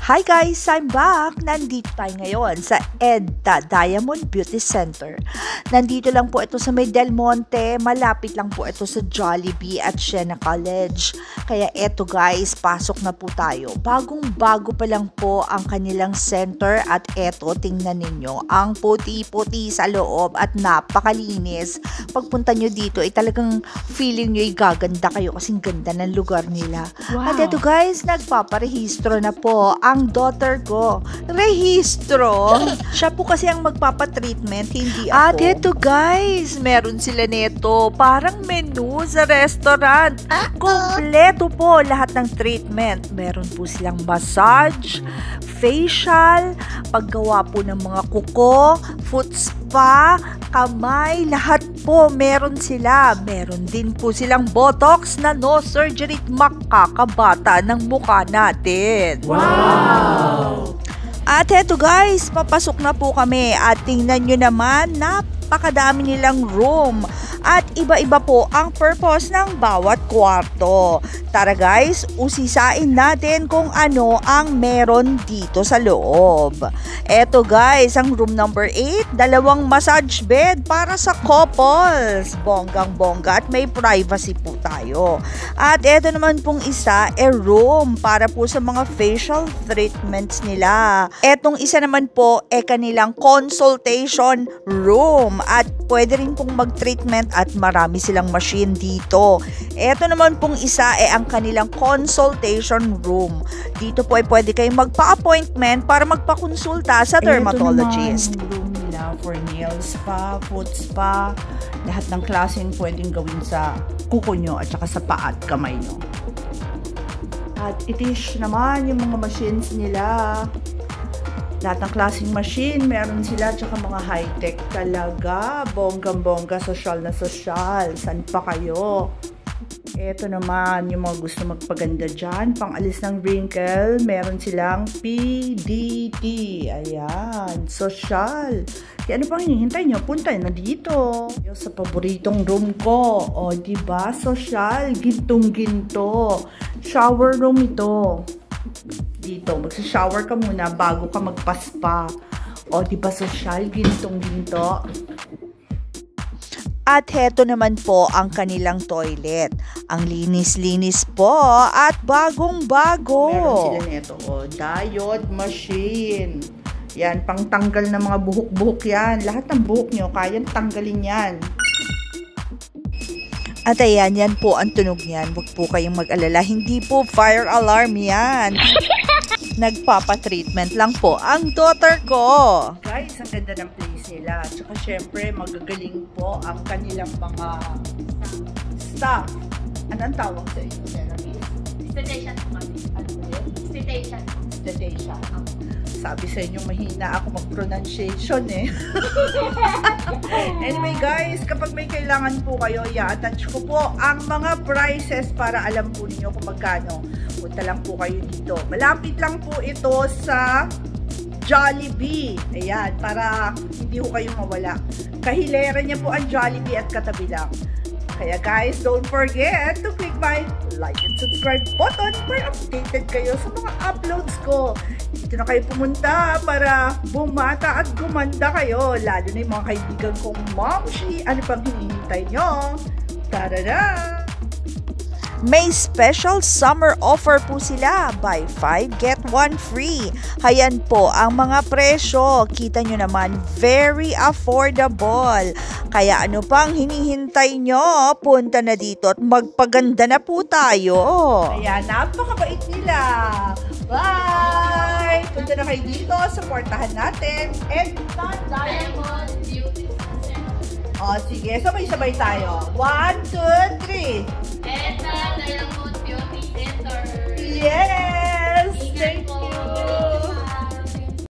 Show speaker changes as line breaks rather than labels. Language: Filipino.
Hi guys! I'm back! Nandito tayo ngayon sa EDTA Diamond Beauty Center. Nandito lang po ito sa may Del Monte. Malapit lang po ito sa Jollibee at Siena College. Kaya eto guys, pasok na po tayo. Bagong-bago pa lang po ang kanilang center at eto, tingnan ninyo. Ang puti-puti sa loob at napakalinis. Pagpunta nyo dito ay talagang feeling nyo ay gaganda kayo kasing ganda ng lugar nila. Wow. At eto guys, nagpaparehistro na po ang daughter ko. Rehistro. Siya po kasi ang magpapa-treatment, hindi ako. At eto guys, meron sila nito. Parang menu sa restaurant. Kompleto po lahat ng treatment. Meron po silang massage, facial, paggawa po ng mga kuko, foot spa, kamay, lahat po meron sila. Meron din po silang botox na no surgery at makakabata ng mukha natin. Wow! At eto guys, papasok na po kami at tingnan nyo naman, napakadami nilang room. At iba-iba po ang purpose ng bawat kwarto. Tara guys, usisain natin kung ano ang meron dito sa loob. Eto guys, ang room number 8, dalawang massage bed para sa couples. Bonggang-bongga at may privacy po tayo. At eto naman pong isa, room para po sa mga facial treatments nila. Etong isa naman po, kanilang consultation room. At pwede rin pong mag-treatment at marami silang machine dito. Ito naman pong isa ang kanilang consultation room. Dito po ay pwede kayong magpa-appointment para magpakonsulta sa dermatologist.
Ito naman room nila for nail spa, foot spa, lahat ng klaseng pwedeng gawin sa kuko nyo at saka sa paa at kamay nyo. At itish naman yung mga machines nila. Lahat ng klaseng machine, meron sila, tsaka mga high-tech talaga. Bonggang-bongga, sosyal na sosyal. San pa kayo? Ito naman, yung mga gusto magpaganda dyan, pang-alis ng wrinkle, meron silang PDT. Ayan, sosyal. Kaya ano pang hinihintay nyo? Punta na dito. Sa paboritong room ko. O, diba? Sosyal, gintong-ginto. Shower room ito. Dito, magsa-shower ka muna bago ka magpa-spa. O, diba sosyal, gintong-ginto?
At heto naman po ang kanilang toilet. Ang linis-linis po at bagong-bago.
Meron sila nito, diode machine. Yan, pang tanggal ng mga buhok-buhok yan. Lahat ng buhok nyo, kayang tanggalin yan.
At ayan, yan po ang tunog niyan. Huwag po kayong mag-alala. Hindi po fire alarm yan. Nagpapa-treatment lang po ang daughter ko.
Guys, ang ganda ng place nila. Tsaka syempre, magagaling po ang kanilang mga staff. Anong tawag sa inyo, therapy?
Esthetation po kami.
Ano yun?
Esthetation.
Esthetation. Sabi sa inyo, mahina ako mag-pronunciation eh. Anyway guys, kapag may kailangan po kayo, i-attach ko po ang mga prices para alam po ninyo kung magkano. Punta lang po kayo dito. Malapit lang po ito sa Jollibee. Ayan, para hindi ko kayo mawala. Kahilera niya po ang Jollibee at katabi lang. Kaya guys, don't forget to click my like and subscribe button para updated kayo sa mga uploads ko. Dito na kayo pumunta para bumata at gumanda kayo. Lalo na yung mga kaibigan kong momshi. Ano pang hinihintay nyo? Tara!
May special summer offer po sila. Buy 5, get 1 free. Hayan po ang mga presyo. Kita nyo naman, very affordable. Kaya ano pang hinihintay nyo? Punta na dito at magpaganda na po tayo.
Kaya napakabait nila. Bye! Punta na kayo dito. Supportahan natin. And
Diamond Beauty Center.
o sige, sabay-sabay tayo. 1, 2, 3.
EDTA Diamond Beauty Center.
Yes!
Ingat
Thank
po.
you!